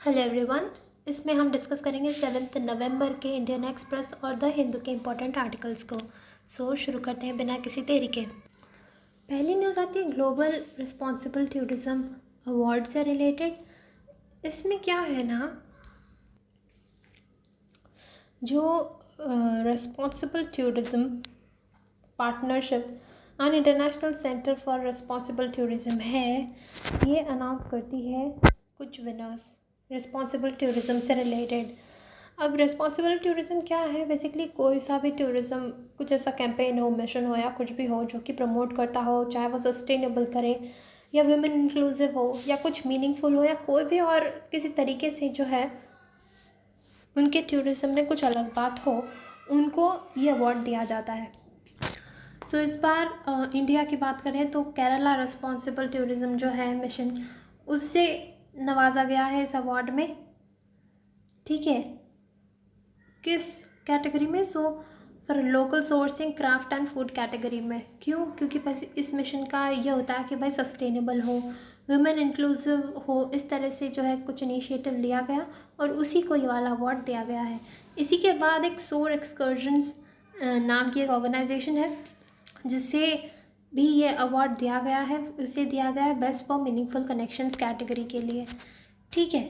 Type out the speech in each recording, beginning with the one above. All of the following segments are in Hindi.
Hello everyone. इसमें हम डिस्कस करेंगे 7 नवंबर के इंडियन एक्सप्रेस और द हिंदू के इम्पोर्टेंट आर्टिकल्स को। शुरू करते हैं बिना किसी देरी के। पहली न्यूज़ आती है ग्लोबल रिस्पॉन्सिबल टूरिज्म अवार्ड से रिलेटेड। इसमें क्या है ना, जो responsible tourism partnership and international centre for responsible tourism है, ये अनाउंस करती है कुछ विनर्स रिस्पॉन्सिबल टूरिज्म से रिलेटेड। अब रिस्पॉन्सिबल टूरिज्म क्या है? बेसिकली कोई सा भी टूरिज्म, कुछ ऐसा कैंपेन हो, मिशन हो या कुछ भी हो जो कि प्रमोट करता हो, चाहे वो सस्टेनेबल करे या वुमेन इंक्लूसिव हो या कुछ मीनिंगफुल हो या कोई भी और किसी तरीके से जो है उनके टूरिज्म में कुछ अलग बात हो, उनको ये अवार्ड दिया जाता है। इस बार इंडिया की बात करें तो केरला रिस्पॉन्सिबल टूरिज्म जो है मिशन, उससे नवाजा गया है इस अवार्ड में। ठीक है, किस कैटेगरी में? For local sourcing, craft and food category में। क्यों? क्योंकि बस इस मिशन का ये होता है कि भाई सस्टेनेबल हो, वुमेन इंक्लूसिव हो, इस तरह से जो है कुछ इनिशिएटिव लिया गया और उसी को ये वाला अवार्ड दिया गया है। इसी के बाद एक सोर एक्सकर्जन्स नाम की एक ऑर्गेनाइजेशन है जिसे भी ये अवार्ड दिया गया है। उसे दिया गया है best for meaningful connections category के लिए। ठीक है,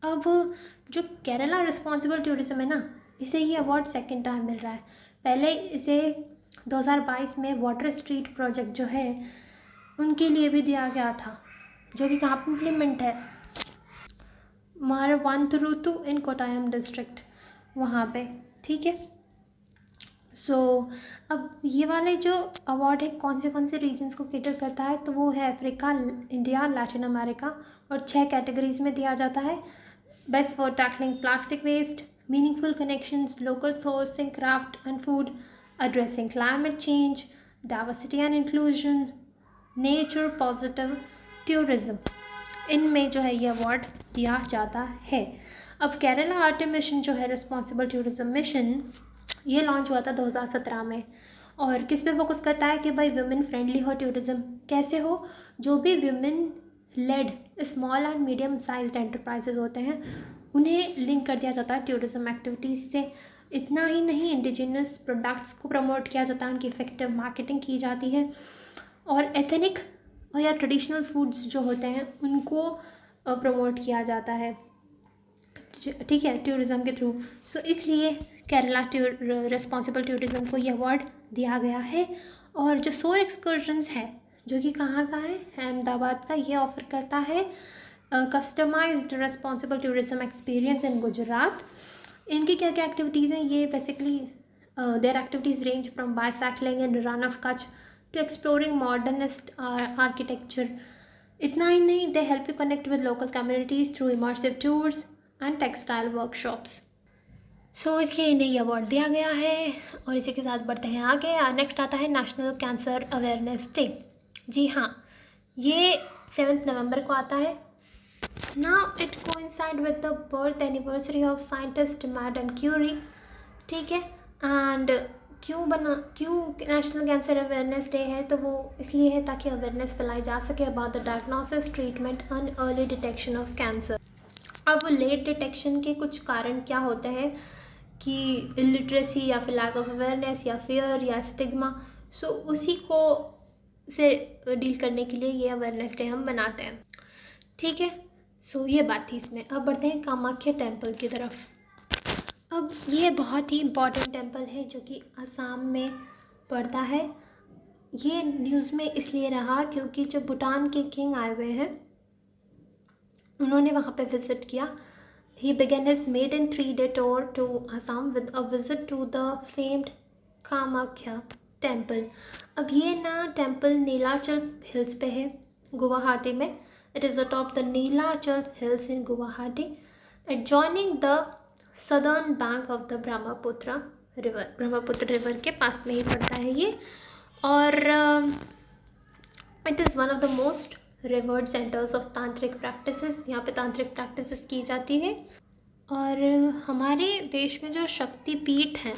अब जो केरला रिस्पॉन्सिबल टूरिज्म है ना, इसे ये अवार्ड सेकंड टाइम मिल रहा है। पहले इसे 2022 में वाटर स्ट्रीट प्रोजेक्ट जो है उनके लिए भी दिया गया था, जो कि कहाँ पर इम्प्लीमेंट है, मारवांतरुतु इन कोटायम डिस्ट्रिक्ट, वहाँ पे। ठीक है, अब ये वाले जो अवार्ड है कौन से रीजन्स को केटर करता है, तो वो है अफ्रीका, इंडिया, लैटिन अमेरिका, और 6 कैटेगरीज में दिया जाता है। Best for tackling plastic waste, meaningful connections, local sourcing, craft and food, addressing climate change, diversity and inclusion, nature positive tourism, इनमें जो है ये अवार्ड दिया जाता है। अब केरला आर्ट मिशन जो है रिस्पॉन्सिबल टूरिज्म मिशन, ये लॉन्च हुआ था 2017 में और किस पे फोकस करता है कि भाई वुमेन फ्रेंडली हो टूरिज्म। कैसे हो? जो भी women lead small and medium sized enterprises होते हैं उन्हें लिंक कर दिया जाता है टूरिज्म एक्टिविटीज़ से। इतना ही नहीं, इंडिजिनस प्रोडक्ट्स को प्रमोट किया जाता है, उनकी इफेक्टिव मार्केटिंग की जाती है और एथनिक और या ट्रेडिशनल फूड्स जो होते हैं उनको प्रमोट किया जाता है। ठीक है, टूरिज्म के थ्रू। इसलिए केरला रिस्पॉन्सिबल टूरिज्म को ये अवार्ड दिया गया है। और जो सोर एक्सकर्जन्स है, जो कि कहाँ का है, अहमदाबाद का, ये ऑफर करता है customized responsible tourism experience in Gujarat. इनकी क्या क्या एक्टिविटीज़ हैं? ये basically their activities range from bicycling in Rann of Kutch to exploring modernist architecture. इतना ही नहीं, they help you connect with local communities through immersive tours and textile workshops. इसलिए इन्हें ये अवार्ड दिया गया है। और इसी के साथ बढ़ते हैं आगे। नेक्स्ट आता है नेशनल कैंसर अवेयरनेस डे। जी हाँ, ये 7 नवंबर को आता है। Now it coincide with the birth anniversary of scientist madam Curie. ठीक है, एंड क्यों नेशनल कैंसर अवेयरनेस डे है? तो वो इसलिए है ताकि अवेयरनेस फैलाई जा सके about the diagnosis, treatment and early detection of cancer. अब लेट डिटेक्शन के कुछ कारण क्या होते हैं कि इलिटरेसी या फिर लैक ऑफ अवेयरनेस या फियर या स्टिग्मा, उसी को से डील करने के लिए ये अवेयरनेस डे हम मनाते हैं। ठीक है, ये बात थी इसमें। अब बढ़ते हैं कामाख्या टेम्पल की तरफ। अब ये बहुत ही इम्पॉर्टेंट टेम्पल है जो कि असम में पड़ता है। ये न्यूज़ में इसलिए रहा क्योंकि जो भूटान के किंग आए हुए हैं उन्होंने वहाँ पे विज़िट किया। He began his maiden 3-day tour to Assam with a visit to the famed Kamakhya temple. अब ये ना टेम्पल नीलाचल हिल्स पे है गुवाहाटी में। It is atop the Neelachal hills in Guwahati, adjoining the southern bank of the Brahmaputra river. Brahmaputra river के पास में ही पड़ता है ये। और it is one of the most revered centres of तांत्रिक प्रैक्टिसेस। यहाँ पे तांत्रिक प्रैक्टिसेस की जाती है। और हमारे देश में जो शक्ति पीठ हैं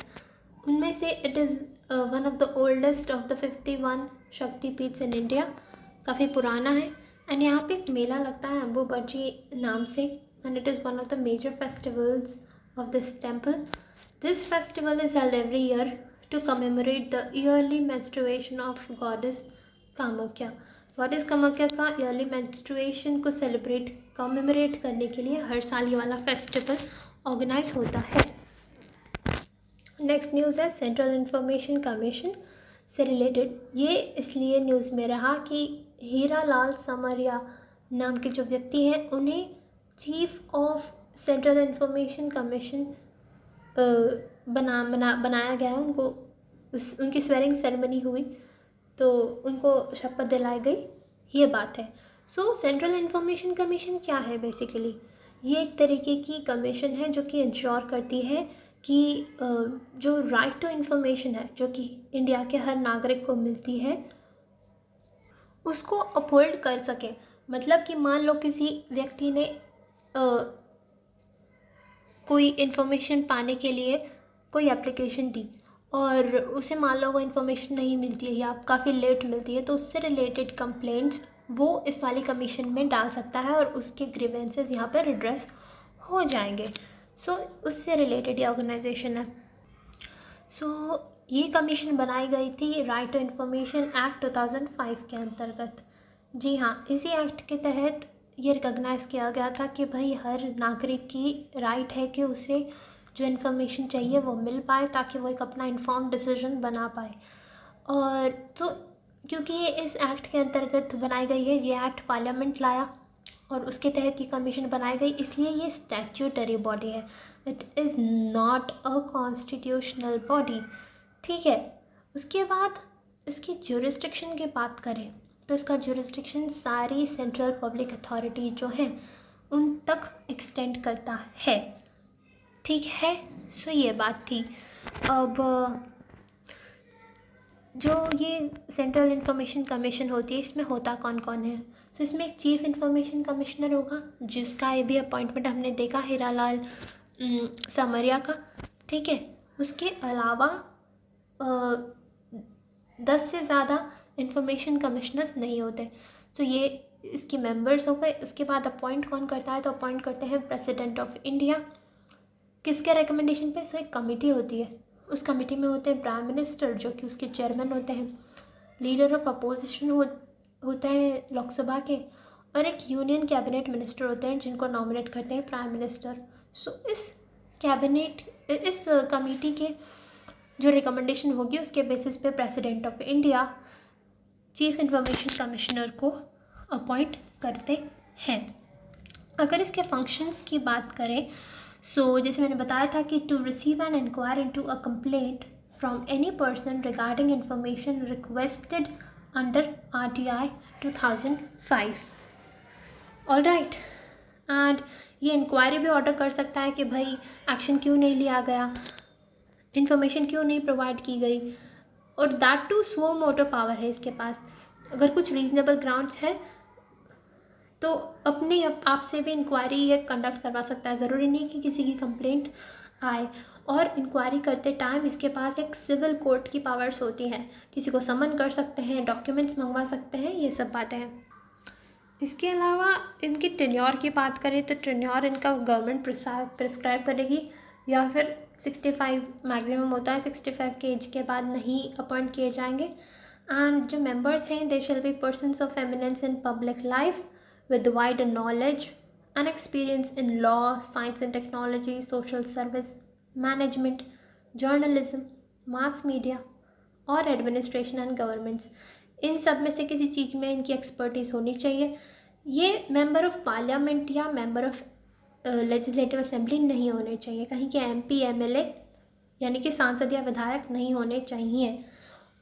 उनमें से it is one of the oldest of the 51 शक्ति पीठ्स इन इंडिया। काफ़ी पुराना है। एंड यहाँ पे एक मेला लगता है अम्बुबाची नाम से, and it is one of the major festivals of this temple. This festival is held every year to commemorate the yearly menstruation of goddess Kamakhya. Goddess Kamakhya का ईयरली मेंस्ट्रुएशन को कमेमोरेट करने के लिए हर साल ये वाला फेस्टिवल ऑर्गेनाइज होता है. नेक्स्ट न्यूज़ है सेंट्रल इंफॉर्मेशन कमीशन से रिलेटेड. ये इसलिए न्यूज़ में रहा कि हीरा लाल समरिया नाम के जो व्यक्ति हैं उन्हें chief of central information commission बनाया गया है. उनकी स्वेरिंग सेरेमनी हुई तो उनको शपथ दिलाई गई, ये बात है. सो सेंट्रल इंफॉर्मेशन कमीशन क्या है बेसिकली? ये एक तरीके की कमीशन है जो कि इंश्योर करती है कि जो राइट टू इन्फॉर्मेशन है जो कि इंडिया के हर नागरिक को मिलती है उसको अपहोल्ड कर सके. मतलब कि मान लो किसी व्यक्ति ने कोई इन्फॉर्मेशन पाने के लिए कोई एप्लीकेशन दी और उसे मान लो वो इन्फॉर्मेशन नहीं मिलती है या काफ़ी लेट मिलती है, तो उससे रिलेटेड कंप्लेंट्स वो इस वाली कमीशन में डाल सकता है और उसके ग्रीवेंसेस यहाँ पर रिड्रेस हो जाएंगे. सो उससे रिलेटेड ये ऑर्गेनाइजेशन है. सो ये कमीशन बनाई गई थी राइट टू इन्फॉर्मेशन एक्ट 2005 के अंतर्गत. जी हाँ, इसी एक्ट के तहत ये रिकॉग्नाइज़ किया गया था कि भाई हर नागरिक की राइट है कि उसे जो इन्फॉर्मेशन चाहिए वो मिल पाए ताकि वो एक अपना इन्फॉर्म डिसीजन बना पाए. और तो क्योंकि ये इस एक्ट के अंतर्गत बनाई गई है, ये एक्ट पार्लियामेंट लाया और उसके तहत ये कमीशन बनाई गई, इसलिए ये स्टैट्यूटरी बॉडी है. It is not a constitutional body. ठीक है. उसके बाद इसकी ज्यूरिस्डिक्शन की बात करें तो इसका ज्यूरिस्डिक्शन सारी सेंट्रल पब्लिक अथॉरिटी जो हैं उन तक एक्सटेंड करता है. ठीक है. सो ये बात थी. अब जो ये सेंट्रल इंफॉर्मेशन कमीशन होती है इसमें होता कौन कौन है? सो इसमें एक चीफ इंफॉर्मेशन कमिश्नर होगा जिसका ये भी अपॉइंटमेंट हमने देखा हीरालाल समरिया का. ठीक है. उसके अलावा 10 से ज़्यादा इंफॉर्मेशन कमिश्नर्स नहीं होते. सो ये इसके मेंबर्स हो गए. उसके बाद अपॉइंट कौन करता है? तो अपॉइंट करते हैं प्रेसिडेंट ऑफ इंडिया. किसके रिकमेंडेशन पे? सो एक कमेटी होती है. उस कमेटी में होते हैं प्राइम मिनिस्टर जो कि उसके चेयरमैन होते हैं, लीडर ऑफ अपोजिशन होते हैं लोकसभा के, और एक यूनियन कैबिनेट मिनिस्टर होते हैं जिनको नॉमिनेट करते हैं प्राइम मिनिस्टर. सो इस कमेटी के जो रिकमेंडेशन होगी उसके बेसिस पे president of India chief information commissioner को अपॉइंट करते हैं. अगर इसके फंक्शंस की बात करें जैसे मैंने बताया था कि to receive and inquire into a complaint from any person regarding information requested under RTI 2005. All right. And ये इंक्वायरी भी ऑर्डर कर सकता है कि भाई एक्शन क्यों नहीं लिया गया, इन्फॉर्मेशन क्यों नहीं प्रोवाइड की गई, और that too suo motu power है इसके पास. अगर कुछ रीजनेबल ग्राउंड्स है तो अपने आप से भी इंक्वायरी ये कंडक्ट करवा सकता है. ज़रूरी नहीं कि किसी की कंप्लेंट आए. और इंक्वायरी करते टाइम इसके पास एक सिविल कोर्ट की पावर्स होती हैं. किसी को समन कर सकते हैं, डॉक्यूमेंट्स मंगवा सकते हैं, ये सब बातें हैं. इसके अलावा इनकी टेन्योर की बात करें तो टेन्योर इनका गवर्नमेंट प्रिस्क्राइब करेगी या फिर 65 मैक्सिमम होता है. 65 के एज के बाद नहीं अपॉइंट किए जाएंगे. एंड जो मेंबर्स हैं they shall be persons of eminence in public life with wide knowledge and experience in law, science and technology, social service, management, journalism, mass media और एडमिनिस्ट्रेशन एंड गवर्नमेंट्स. इन सब में से किसी चीज़ में इनकी एक्सपर्टीज़ होनी चाहिए. ये मेंबर ऑफ पार्लियामेंट या मेंबर ऑफ लेजिस्लेटिव असेंबली नहीं होने चाहिए. कहीं के MP MLA यानी कि सांसद या विधायक नहीं होने चाहिए.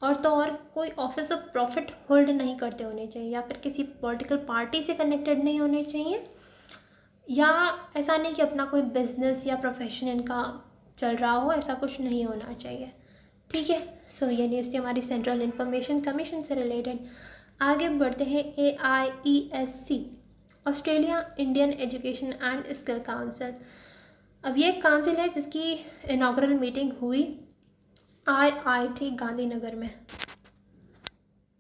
और कोई ऑफिस ऑफ प्रॉफिट होल्ड नहीं करते होने चाहिए या फिर किसी पॉलिटिकल पार्टी से कनेक्टेड नहीं होने चाहिए, या ऐसा नहीं कि अपना कोई बिजनेस या प्रोफेशन इनका चल रहा हो, ऐसा कुछ नहीं होना चाहिए. ठीक है. सो ये न्यूज़ थी हमारी सेंट्रल इंफॉर्मेशन कमीशन से रिलेटेड. आगे बढ़ते हैं AIESC, Australia Indian education and skill council. अब ये एक काउंसिल है जिसकी इनॉग्रल मीटिंग हुई IIT गांधीनगर में,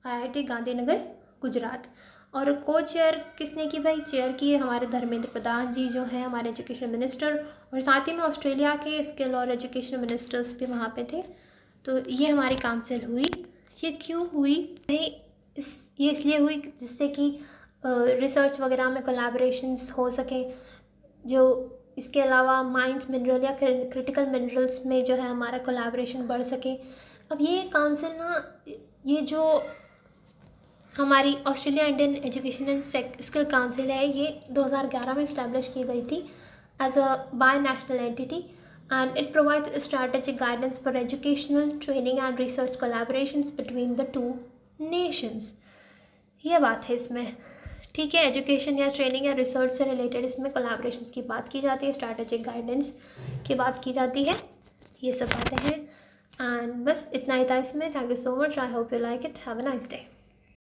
IIT गांधीनगर गुजरात. और को चेयर किसने की भाई? चेयर की हमारे धर्मेंद्र प्रधान जी जो हैं हमारे एजुकेशन मिनिस्टर, और साथ ही में ऑस्ट्रेलिया के स्किल और एजुकेशन मिनिस्टर्स भी वहाँ पे थे। तो ये हमारी काउंसिल हुई। ये क्यों हुई भाई? ये इसलिए हुई जिससे कि रिसर्च वगैरह में कोलैबोरेशंस हो सकें, जो इसके अलावा माइंस मिनरल या क्रिटिकल मिनरल्स में जो है हमारा कोलैबोरेशन बढ़ सके। अब ये काउंसिल ना, ये जो हमारी Australia Indian education and skill council है, ये 2011 में इस्टेब्लिश की गई थी as a binational entity, and it provides strategic guidance for educational training and research collaborations between the two nations. ये बात है इसमें, ठीक है। एजुकेशन या ट्रेनिंग या रिसर्च से रिलेटेड इसमें कोलैबोरेशंस की बात की जाती है, स्ट्रैटेजिक गाइडेंस की बात की जाती है, ये सब बातें हैं। एंड बस इतना ही था इसमें। Thank you so much, I hope you like it, have a nice day.